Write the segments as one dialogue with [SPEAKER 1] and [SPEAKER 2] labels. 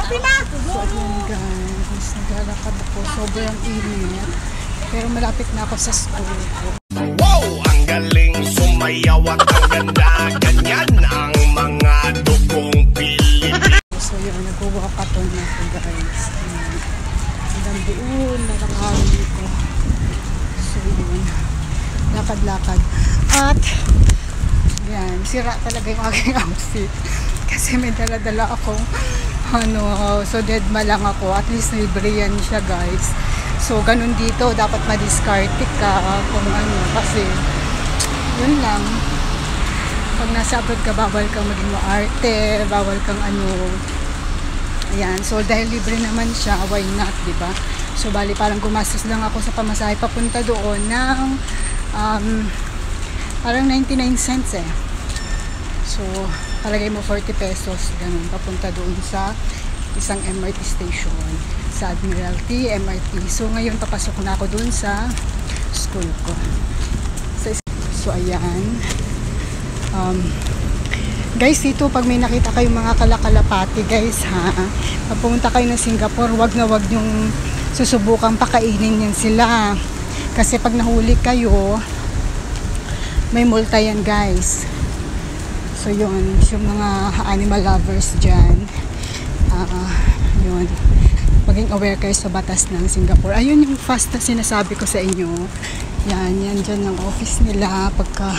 [SPEAKER 1] So ayan guys, naglalakad ako. Sobrang init. Pero malapit na ako sa school ko.
[SPEAKER 2] Wow! Ang galing sumayaw at ang ganda. Ganyan ang mga dugong Pilipino.
[SPEAKER 1] So yun, nag-walkathon na ako guys. Hanggang doon, nakakawin ko. So yun, lakad-lakad. At, yan, sira talaga yung aking outfit. Kasi may dala-dala akong, so dead ma lang ako. At least libre yan siya guys. So, ganun dito, dapat ma-discarte ka kung ano, kasi, yun lang. Pag nasa abroad ka, bawal kang maging maarte, bawal kang ano. Ayan, so dahil libre naman siya, why not, diba? So, bali parang gumastos lang ako sa pamasahe papunta doon ng parang 99 cents eh. So, palagay mo 40 pesos, ganun, papunta doon sa isang MRT station sa Admiralty, MRT. So, ngayon papasok na ako doon sa school ko. So, ayan. Guys, dito pag may nakita kayong mga kalakalapati guys ha, papunta kayo ng Singapore, wag na wag yung susubukang pakainin yan sila, kasi pag nahuli kayo may multa yan guys. So yun, yung mga animal lovers dyan, yun, maging aware kayo sa batas ng Singapore. Ayun yung fast na sinasabi ko sa inyo, yan dyan ang office nila pagka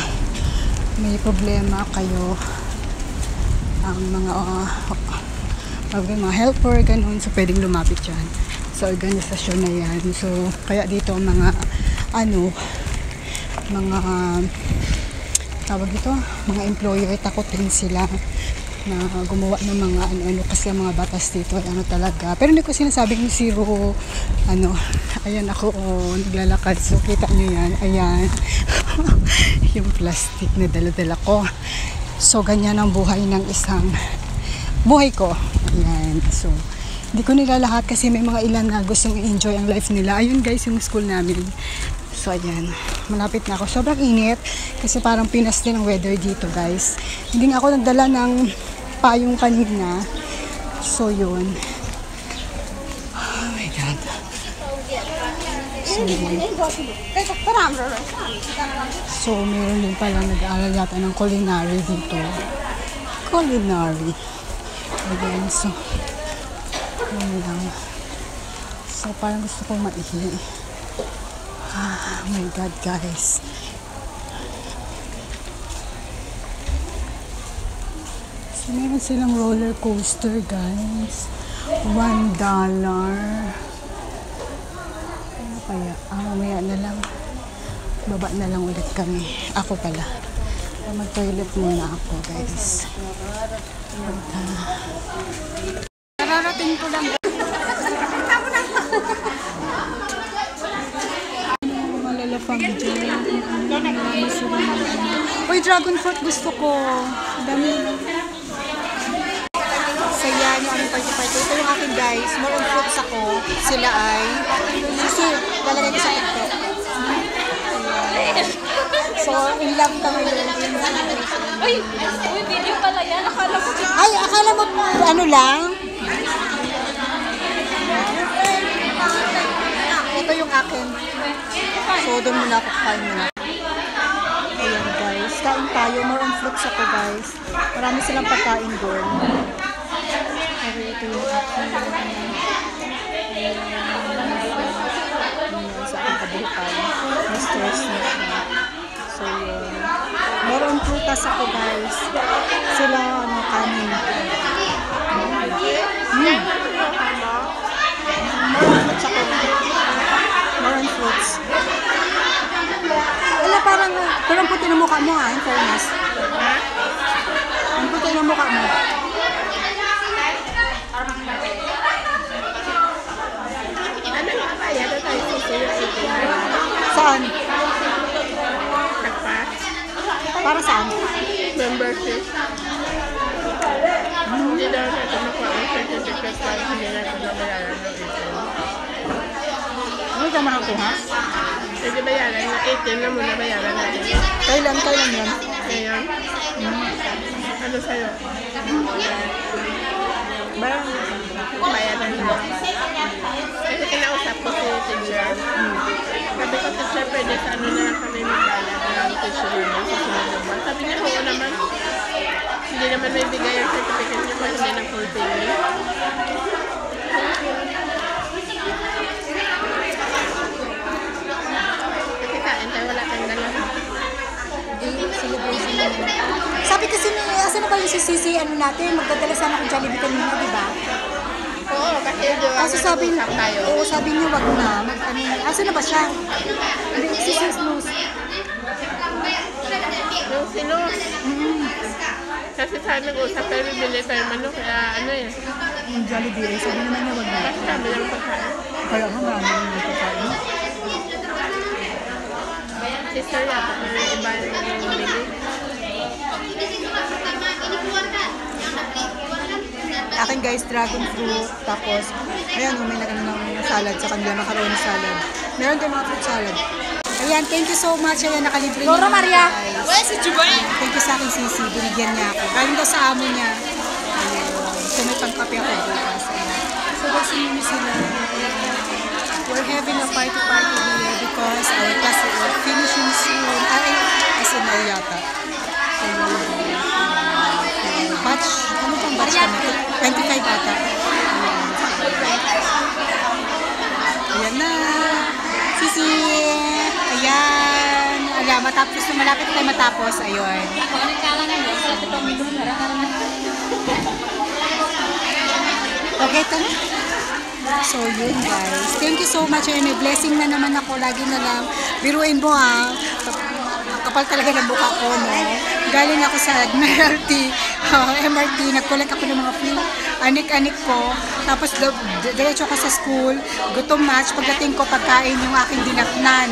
[SPEAKER 1] may problema kayo, ang mga helper, ganun, so pwedeng lumapit dyan sa organisasyon na yan. So kaya dito mga mga tawag dito, mga employer, takotin sila na gumawa ng mga ano kasi ang mga batas dito talaga. Pero hindi ko sinasabing zero ayan ako naglalakad, so kita nyo yan, ayan yung plastic na dala-dala ko. So ganyan ang buhay ng buhay ko, ayan. So hindi ko nila lahat kasi may mga ilan na gustong i-enjoy ang life nila. Ayun guys, yung school namin. So ayan, malapit na ako. Sobrang init kasi parang Pinas din ang weather dito guys. Hindi nga ako nagdala ng payong kanina. So yun. Oh my God. So meron din palang nag-aaral yata ng culinary dito. Culinary. Ayan, so yun lang. So parang gusto kong maihi. Oh my God guys. So meron silang roller coaster guys. $1. Ano kaya? Mamaya na lang. Baba na lang ulit kami. Ako pala. Mag-toilet muna ako guys. Nararating ko lang. Malalapang dyan. Uy, dragon fruit gusto ko. Dami. So yan yung aming party-party. Ito yung akin guys. More on fruits ako. Sila ay lalagay ko sa ito. So, in love kami yun.
[SPEAKER 3] Uy, video pala yan.
[SPEAKER 1] Akala mo ano lang? Ito yung akin. So, doon muna ako kain muna. Ayan guys, kain tayo. More on fruits ako guys. Marami silang pagkain doon. Okay, ito yung akin. Sa aking kabuhukan. May stress na siya. So, yun. More on prutas ako guys. Sila, kanin. More on fruits ako. More on fruits. Wala, parang puti na mukha mo ha, in fairness. Ang puti na mukha mo. Saan? Para saan?
[SPEAKER 4] Membership. Hindi daw natin nakuha ang certificate para hindi natin nabayaran ng 18.
[SPEAKER 1] Ano ka makakuha?
[SPEAKER 4] Pwede bayaran ng 18 na muna bayaran natin.
[SPEAKER 1] Kailan yan?
[SPEAKER 4] Ngayon? Ano sa'yo?
[SPEAKER 1] Parang
[SPEAKER 4] pwede sa ano na lang kami magbayad ng tuition namin sa sunod na buwan. Sabi niya, oo naman. Hindi naman may bigay ang certificate niya pag hindi ng full payment. Kasi kain tayo, wala kang dala.
[SPEAKER 1] Celebration na. Sabi kasi ni, asa na ba yung si Sisi, ano natin, magdadala sana kung Jollibee kanina, di ba?
[SPEAKER 4] Oo, kasi
[SPEAKER 1] Kaso sabi,
[SPEAKER 4] nag-usap tayo.
[SPEAKER 1] oo, sabi niyo wag na. Asa na ba siya? Hindi, si Sis Luz.
[SPEAKER 4] Yung sinus. Kasi sa nag-usap tayo, bibili tayo manok, kaya ano eh.
[SPEAKER 1] Yung Jollibee, sabi naman niya wag na.
[SPEAKER 4] Kasi kami lang pagkain.
[SPEAKER 1] Kaya nga marami yung nagkakain.
[SPEAKER 4] Sister yata, kung yung iba yung bili.
[SPEAKER 1] Akin guys, dragon fruit. Tapos, ayan, may nagano ng salad sa kanila, macaroni salad. Meron din mga fruit salad. Ayan, thank you so much. Ayan, nakalibre niya. Dora Maria! Thank you sa akin, Sisi. Binigyan niya ako. Galing daw sa amo niya. Ayun. So, may pangkape ako bukas. Ayan. So, guys, yun sila. We're having a party here because our class is finishing soon. As in, yata. Batch, ano pang batch kami? 25 ata. Ayan na. Sisi. Ayan. Ayan, matapos na, malapit tayo matapos. Ayun. Okay, ito na. So, yun guys. Thank you so much. Ay, may blessing na naman ako. Lagi na lang. Biruin mo ha. Kapal talaga ng buka ko, no? Galing ako sa Admiralty, MRT. Nag-collect ako ng mga free anik-anik ko. Tapos, diretso ako sa school. Gutom match. Pagdating ko, pagkain yung aking dinapnan.